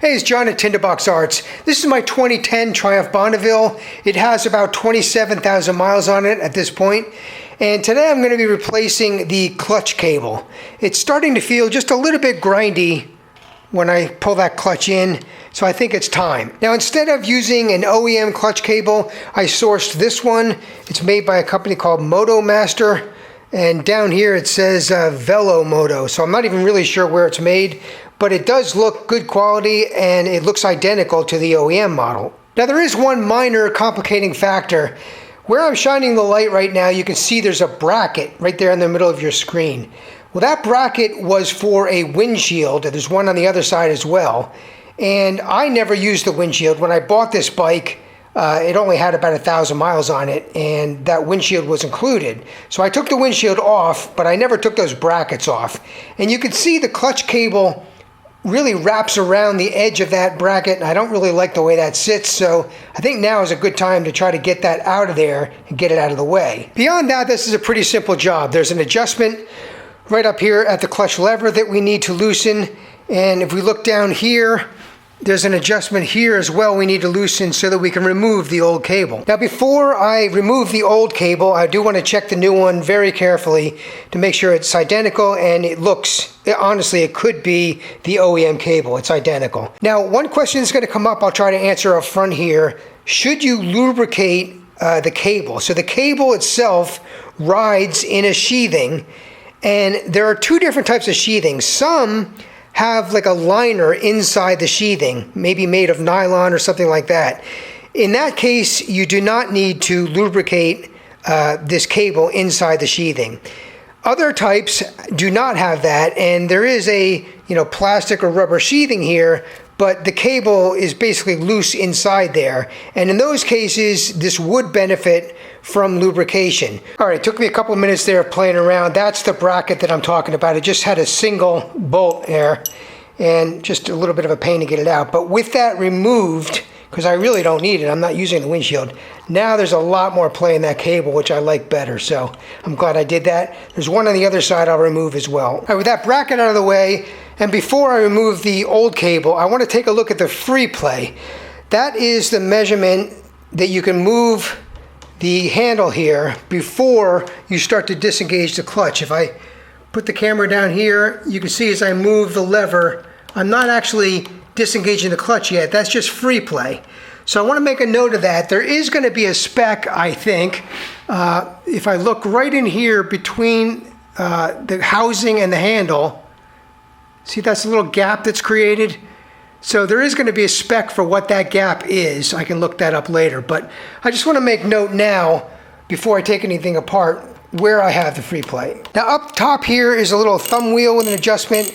Hey, it's John at Tinderbox Arts. This is my 2010 Triumph Bonneville. It has about 27,000 miles on it at this point. And today I'm going to be replacing the clutch cable. It's starting to feel just a little bit grindy when I pull that clutch in, so I think it's time. Now, instead of using an OEM clutch cable, I sourced this one. It's made by a company called Moto Master. And down here it says Velo Moto, so I'm not even really sure where it's made, but it does look good quality and it looks identical to the OEM model. Now, there is one minor complicating factor. Where I'm shining the light right now, you can see there's a bracket right there in the middle of your screen. Well, that bracket was for a windshield. There's one on the other side as well. And I never used the windshield. When I bought this bike, it only had about 1,000 miles on it, and that windshield was included. So I took the windshield off, but I never took those brackets off. And you can see the clutch cable really wraps around the edge of that bracket, and I don't really like the way that sits, so I think now is a good time to try to get that out of there and get it out of the way. Beyond that, this is a pretty simple job. There's an adjustment right up here at the clutch lever that we need to loosen, and if we look down here, there's an adjustment here as well we need to loosen so that we can remove the old cable. Now, before I remove the old cable, I do want to check the new one very carefully to make sure it's identical, and it looks, honestly, it could be the OEM cable. It's identical. Now, one question that's going to come up, I'll try to answer up front here. Should you lubricate the cable? So the cable itself rides in a sheathing, and there are two different types of sheathing. Some have like a liner inside the sheathing, maybe made of nylon or something like that. In that case, you do not need to lubricate this cable inside the sheathing. Other types do not have that, and there is a plastic or rubber sheathing here, but the cable is basically loose inside there. And in those cases, this would benefit from lubrication. All right, it took me a couple of minutes there playing around. That's the bracket that I'm talking about. It just had a single bolt there and just a little bit of a pain to get it out. But with that removed, because I really don't need it, I'm not using the windshield, now there's a lot more play in that cable, which I like better. So I'm glad I did that. There's one on the other side I'll remove as well. All right, with that bracket out of the way, and before I remove the old cable, I want to take a look at the free play. That is the measurement that you can move the handle here before you start to disengage the clutch. If I put the camera down here, you can see as I move the lever, I'm not actually disengaging the clutch yet. That's just free play. So I want to make a note of that. There is going to be a spec, I think. If I look right in here between the housing and the handle, see that's a little gap that's created? So there is going to be a spec for what that gap is. I can look that up later, but I just want to make note now, before I take anything apart, where I have the free play. Now, up top here is a little thumb wheel with an adjustment,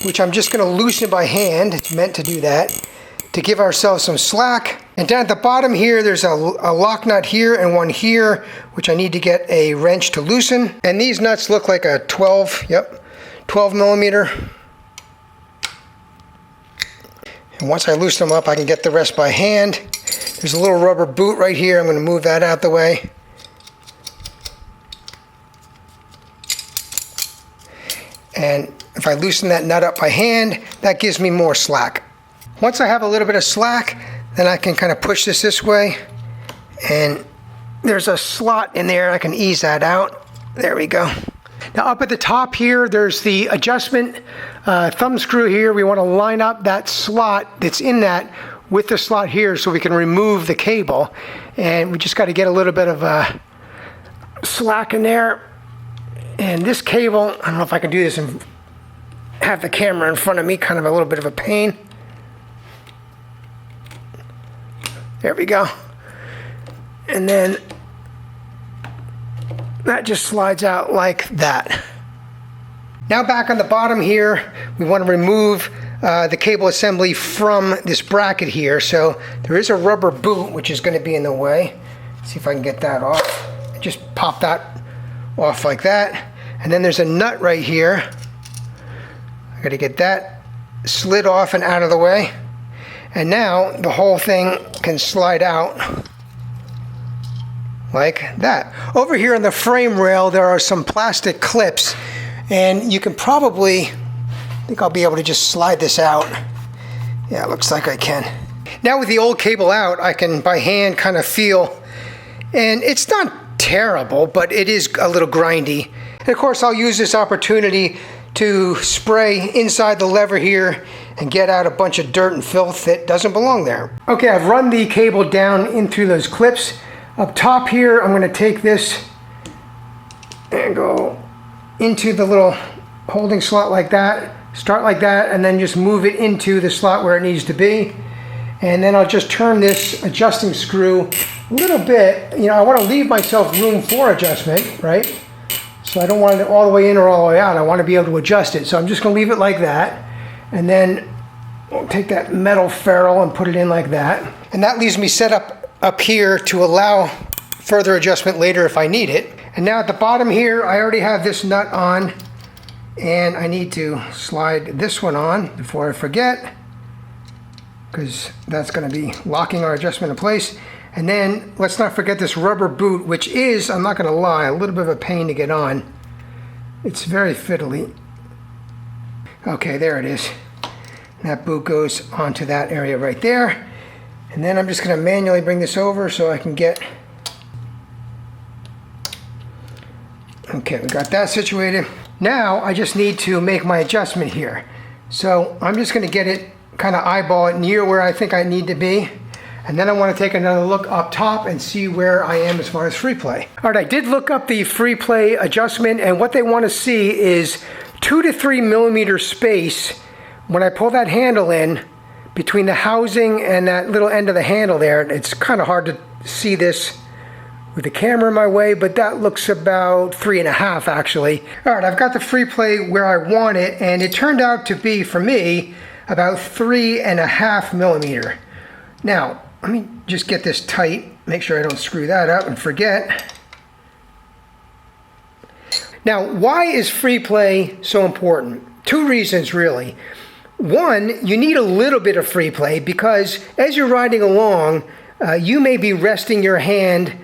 which I'm just going to loosen by hand. It's meant to do that, to give ourselves some slack. And down at the bottom here, there's a lock nut here and one here, which I need to get a wrench to loosen. And these nuts look like a 12 millimeter. And once I loosen them up, I can get the rest by hand. There's a little rubber boot right here. I'm going to move that out the way. And if I loosen that nut up by hand, that gives me more slack. Once I have a little bit of slack, then I can kind of push this way. And there's a slot in there. I can ease that out. There we go. Now, up at the top here, there's the adjustment thumb screw here. We want to line up that slot that's in that with the slot here so we can remove the cable. And we just got to get a little bit of slack in there. And this cable, I don't know if I can do this and have the camera in front of me, kind of a little bit of a pain. There we go. And then that just slides out like that. Now, back on the bottom here, we want to remove the cable assembly from this bracket here. So there is a rubber boot which is going to be in the way. Let's see if I can get that off. Just pop that off like that. And then there's a nut right here. I got to get that slid off and out of the way. And now the whole thing can slide out like that. Over here on the frame rail, there are some plastic clips, and you can probably, I think I'll be able to just slide this out Yeah, it looks like I can. Now with the old cable out, I can by hand kind of feel, and it's not terrible, but it is a little grindy. And of course I'll use this opportunity to spray inside the lever here and get out a bunch of dirt and filth that doesn't belong there. Okay, I've run the cable down in through those clips. Up top here, I'm going to take this and go into the little holding slot like that, start like that, and then just move it into the slot where it needs to be. And then I'll just turn this adjusting screw a little bit. You know, I want to leave myself room for adjustment, right? So I don't want it all the way in or all the way out. I want to be able to adjust it. So I'm just going to leave it like that. And then we'll take that metal ferrule and put it in like that. And that leaves me set up here to allow further adjustment later if I need it. And now at the bottom here, I already have this nut on. And I need to slide this one on before I forget, because that's going to be locking our adjustment in place. And then let's not forget this rubber boot, which is, I'm not going to lie, a little bit of a pain to get on. It's very fiddly. Okay, there it is. That boot goes onto that area right there. And then I'm just going to manually bring this over so I can get... Okay, we got that situated. Now I just need to make my adjustment here. So I'm just going to get it, kind of eyeball it near where I think I need to be. And then I want to take another look up top and see where I am as far as free play. All right, I did look up the free play adjustment, and what they want to see is 2 to 3 millimeter space when I pull that handle in between the housing and that little end of the handle there. It's kind of hard to see this with the camera in my way, but that looks about 3.5 actually. All right, I've got the free play where I want it, and it turned out to be, for me, about 3.5 millimeter. Now, let me just get this tight, make sure I don't screw that up and forget. Now, why is free play so important? 2 reasons really. One, you need a little bit of free play because as you're riding along, you may be resting your hand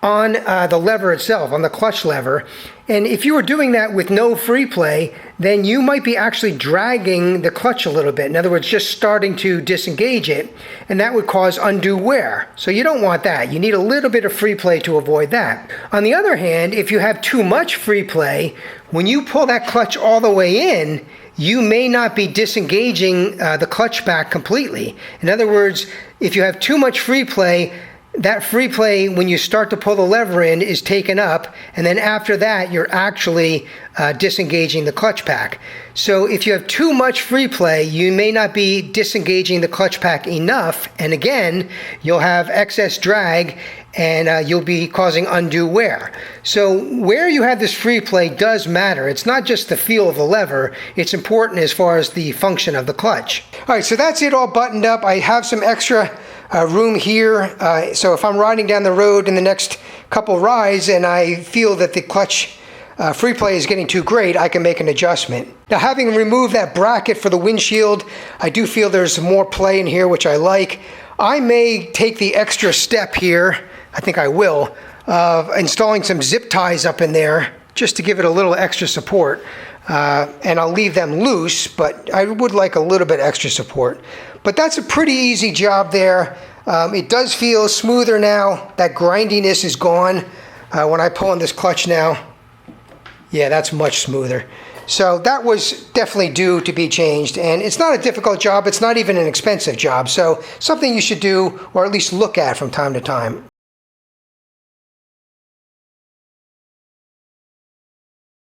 on the lever itself, on the clutch lever. And if you were doing that with no free play, then you might be actually dragging the clutch a little bit. In other words, just starting to disengage it, and that would cause undue wear. So you don't want that. You need a little bit of free play to avoid that. On the other hand, if you have too much free play, when you pull that clutch all the way in, you may not be disengaging the clutch back completely. In other words, if you have too much free play, that free play, when you start to pull the lever in, is taken up, and then after that, you're actually disengaging the clutch pack. So if you have too much free play, you may not be disengaging the clutch pack enough, and again, you'll have excess drag, and you'll be causing undue wear. So where you have this free play does matter. It's not just the feel of the lever, it's important as far as the function of the clutch. All right, so that's it all buttoned up. I have some extra room here, so if I'm riding down the road in the next couple rides and I feel that the clutch free play is getting too great, I can make an adjustment. Now, having removed that bracket for the windshield, I do feel there's more play in here, which I like. I may take the extra step here, I think I will, of installing some zip ties up in there just to give it a little extra support. And I'll leave them loose, but I would like a little bit extra support. But that's a pretty easy job there. It does feel smoother now. That grindiness is gone. When I pull on this clutch now, yeah, that's much smoother. So that was definitely due to be changed, and it's not a difficult job. It's not even an expensive job, so something you should do, or at least look at from time to time.